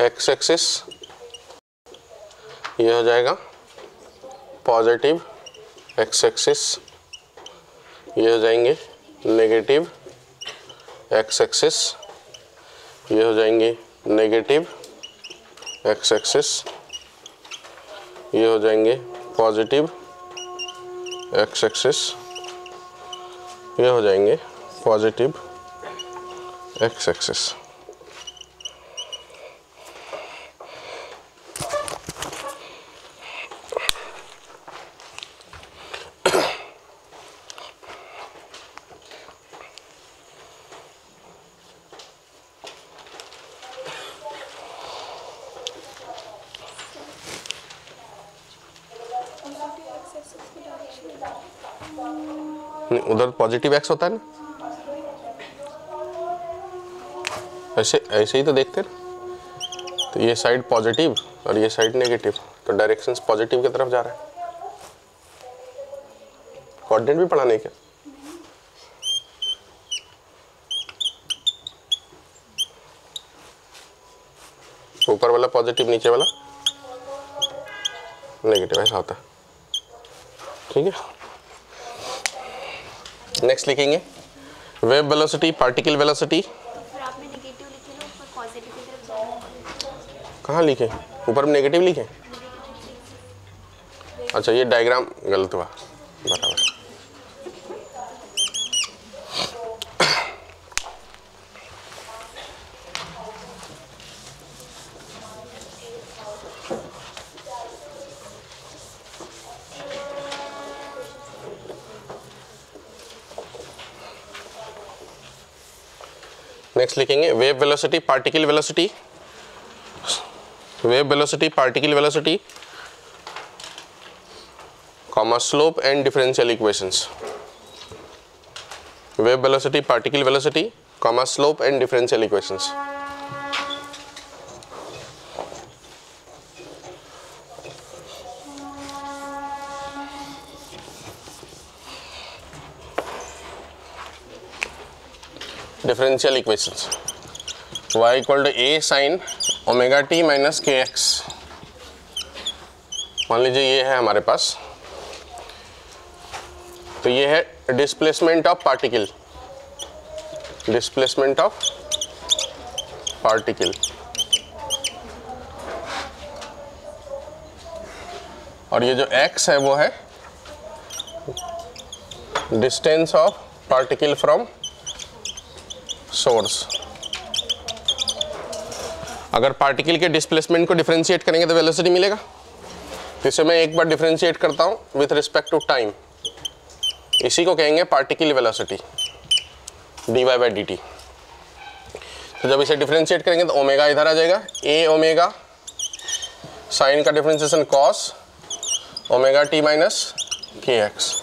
एक्स एक्सिस, ये हो जाएगा पॉजिटिव एक्स एक्सिस, ये हो जाएंगे नेगेटिव एक्स एक्सिस, ये हो जाएंगे नेगेटिव एक्स एक्सिस, ये हो जाएंगे पॉजिटिव एक्स एक्सिस, ये हो जाएंगे पॉजिटिव एक्स एक्सिस। उधर पॉजिटिव एक्स होता है ना, ऐसे ऐसे ही तो देखते ना। तो ये साइड पॉजिटिव और ये साइड नेगेटिव, तो डायरेक्शंस पॉजिटिव की तरफ जा रहा है। कोऑर्डिनेट भी पढ़ाने क्या? ऊपर वाला पॉजिटिव, नीचे वाला नेगेटिव, ऐसा होता है। ठीक है, नेक्स्ट लिखेंगे वेव वेलोसिटी, पार्टिकल वेलोसिटी। कहाँ लिखे? ऊपर में नेगेटिव लिखे। अच्छा, ये डायग्राम गलत हुआ, बराबर। नेक्स्ट लिखेंगे wave velocity, particle velocity. Wave velocity, particle velocity, comma slope and differential equations. Wave velocity, particle velocity, comma slope and differential equations. Differential equations y equal to a sine omega t minus k x. मान लीजिए ये है हमारे पास, तो ये है displacement of particle, displacement of particle, और ये जो x है वो है distance of particle from source. अगर पार्टिकल के डिस्प्लेसमेंट को डिफरेंशिएट करेंगे तो वेलोसिटी मिलेगा। तो इसे मैं एक बार डिफरेंशिएट करता हूं विथ रिस्पेक्ट टू टाइम, इसी को कहेंगे particle velocity dy by d T. तो जब इसे डिफरेंशिएट करेंगे तो ओमेगा इधर आ जाएगा, a ओमेगा साइन का differentiation cos omega t minus k x.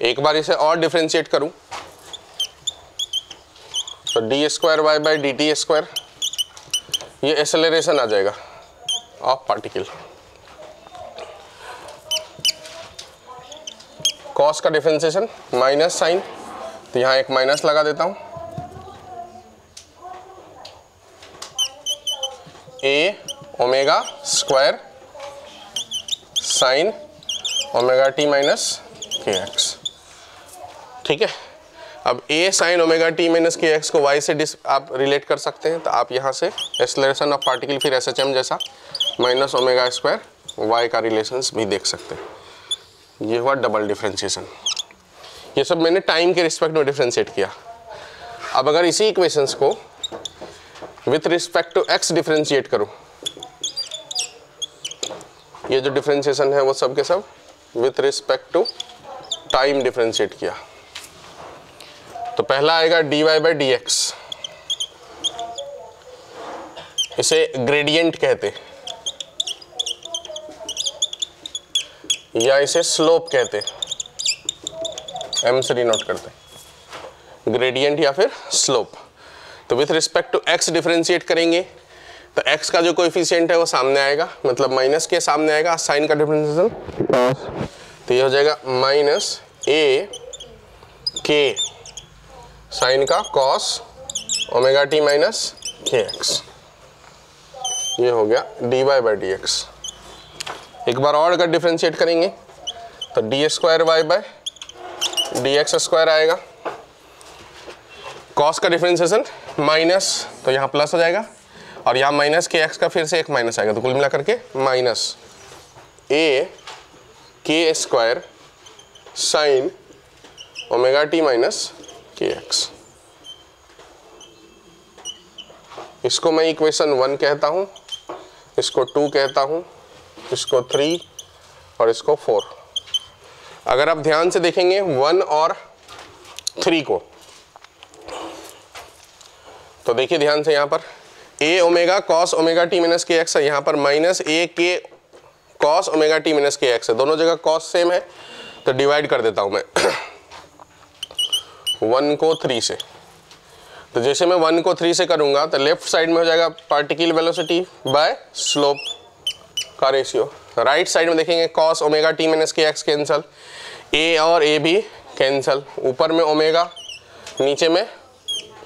एक बार इसे और डिफरेंशिएट करूं तो d square y by d t square, ये एक्सेलरेशन आ जाएगा ऑफ पार्टिकल। कॉस का डिफरेंशिएशन माइनस साइन, तो यहां एक माइनस लगा देता हूं, a omega square sine omega t minus k x. ठीक है, अब a sine omega t minus k x को y से आप रिलेट कर सकते हैं, तो आप यहाँ से एक्सेलरेशन ऑफ पार्टिकल फिर SHM जैसा माइनस ओमेगा स्क्वायर y का रिलेशंस भी देख सकते हैं। ये हुआ डबल डिफरेंशिएशन। ये सब मैंने टाइम के रिस्पेक्ट में डिफरेंशिएट किया। अब अगर इसी इक्वेशंस को with respect to x differentiate करूँ, ये जो डिफरेंशिएशन है वो सब के सब with respect to time differentiate किया, तो पहला आएगा dy बाई डी एक्स, इसे ग्रेडियंट कहते या इसे स्लोप कहते, m से डिनोट करते, ग्रेडियंट या फिर स्लोप। तो with respect to x differentiate करेंगे तो x का जो कोएफिशिएंट है वो सामने आएगा, मतलब माइनस के सामने आएगा, साइन का डिफरेंशिएशन कॉस, तो ये हो जाएगा माइनस a के साइन का cos omega t minus k x. ये हो गया dy बाई डी एक्स। एक बार और अगर डिफरेंशिएट करेंगे तो d square y by d x square आएगा, कॉस का डिफरेंशिएशन माइनस, तो यहाँ प्लस हो जाएगा, और यहाँ माइनस के एक्स का फिर से एक माइनस आएगा, तो कुल मिला करके माइनस a के square sine omega t minus k x. इसको मैं इक्वेशन 1 कहता हूँ, इसको 2 कहता हूँ, इसको 3 और इसको 4। अगर आप ध्यान से देखेंगे 1 और 3 को, तो देखिए ध्यान से, यहाँ पर a omega cos omega t minus k x है, यहाँ पर माइनस a के cos omega t minus k x है, दोनों जगह कॉस सेम है, तो डिवाइड कर देता हूँ मैं 1 को 3 से। तो जैसे मैं 1 को 3 से करूँगा तो लेफ्ट साइड में हो जाएगा पार्टिकल वेलोसिटी बाय स्लोप का रेशियो, राइट साइड में देखेंगे cos omega t minus k x cancel, a और a भी कैंसल, ऊपर में ओमेगा, नीचे में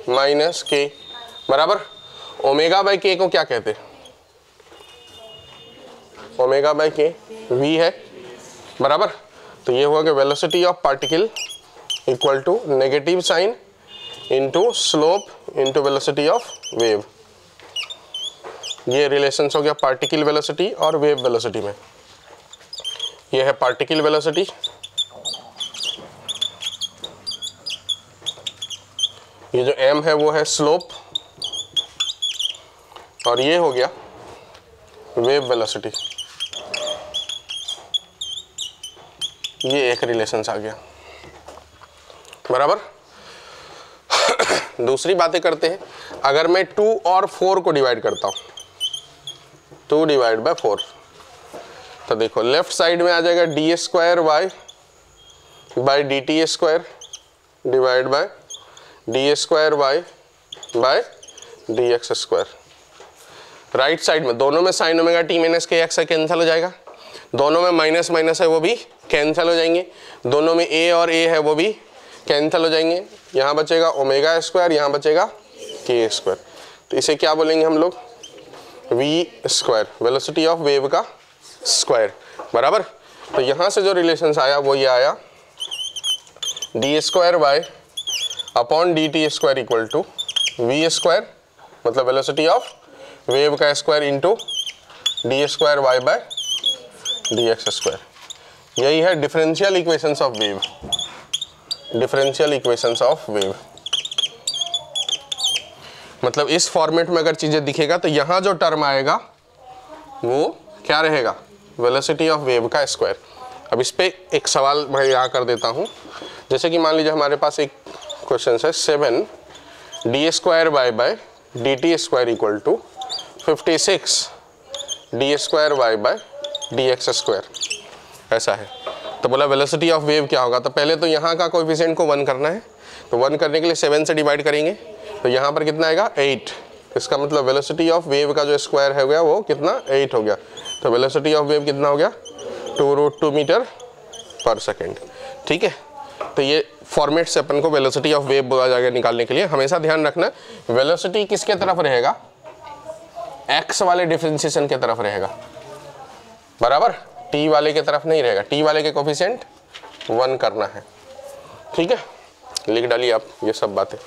माइनस के, बराबर ओमेगा बाई के को क्या कहते हैं, ओमेगा बाई के v है, बराबर। तो ये हुआ कि velocity of particle equal to negative sign into slope into velocity of wave. ये रिलेशन हो गया पार्टिकल वेलोसिटी और वेव वेलोसिटी में। ये है पार्टिकल वेलोसिटी, ये जो m है वो है स्लोप, और ये हो गया वेव वेलोसिटी। ये एक रिलेशंस आ गया, बराबर। दूसरी बातें करते हैं, अगर मैं 2 और 4 को डिवाइड करता हूं, 2 डिवाइड बाय 4, तो देखो लेफ्ट साइड में आ जाएगा d square y by d t square divide by d square y by d x square. Right side में दोनों में sine omega t minus k x cancel हो जाएगा, दोनों में माइनस माइनस है वो भी कैंसिल हो जाएंगे, दोनों में a और a है वो भी कैंसिल हो जाएंगे, यहाँ बचेगा ओमेगा स्क्वायर, यहाँ बचेगा के स्क्वायर। तो इसे क्या बोलेंगे हम लोग, v square, velocity of wave का स्क्वायर, बराबर। तो यहाँ से जो रिलेशंस आया वो ये आया, d square by upon d t square equal to v square, मतलब वेलोसिटी ऑफ वेव का square into d square y by d x square. यही है differential equations of wave, differential equations of wave. मतलब इस फॉर्मेट में अगर चीजें दिखेगा तो यहाँ जो टर्म आएगा वो क्या रहेगा, वेलोसिटी ऑफ वेव का स्क्वायर। अब इस पे एक सवाल मैं यहाँ कर देता हूँ, जैसे कि मान लीजिए हमारे पास एक क्वेश्चन है 7 d square y by d t square equal to 56 d square y by d x square, ऐसा है। तो बोला वेलोसिटी ऑफ वेव क्या होगा, तो पहले तो यहाँ का कोएफिशिएंट को 1 करना है, तो 1 करने के लिए 7 से डिवाइड करेंगे, तो यहाँ पर कितना आएगा 8। इसका मतलब वेलोसिटी ऑफ वेव का जो स्क्वायर है गया वो कितना 8 हो गया। तो वेलोसिटी ऑफ वेव कितना हो गया 2√2 मीटर पर सेकेंड। ठीक है, तो ये फॉर्मेट से अपन को वेलोसिटी ऑफ वेव बोला जाएगा निकालने के लिए। हमेशा ध्यान रखना वेलोसिटी किसके तरफ रहेगा, एक्स वाले डिफरेंशिएशन के तरफ रहेगा, बराबर, टी वाले के तरफ नहीं रहेगा। टी वाले के कोफिशिएंट 1 करना है। ठीक है, लिख डालिए आप ये सब बातें।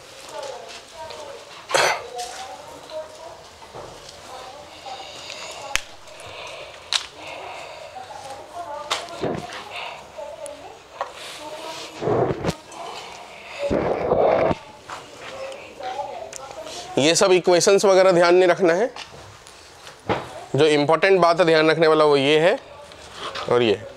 ये सब इक्वेशंस वगैरह ध्यान नहीं रखना है, जो इम्पोर्टेंट बात है ध्यान रखने वाला वो ये है और ये है।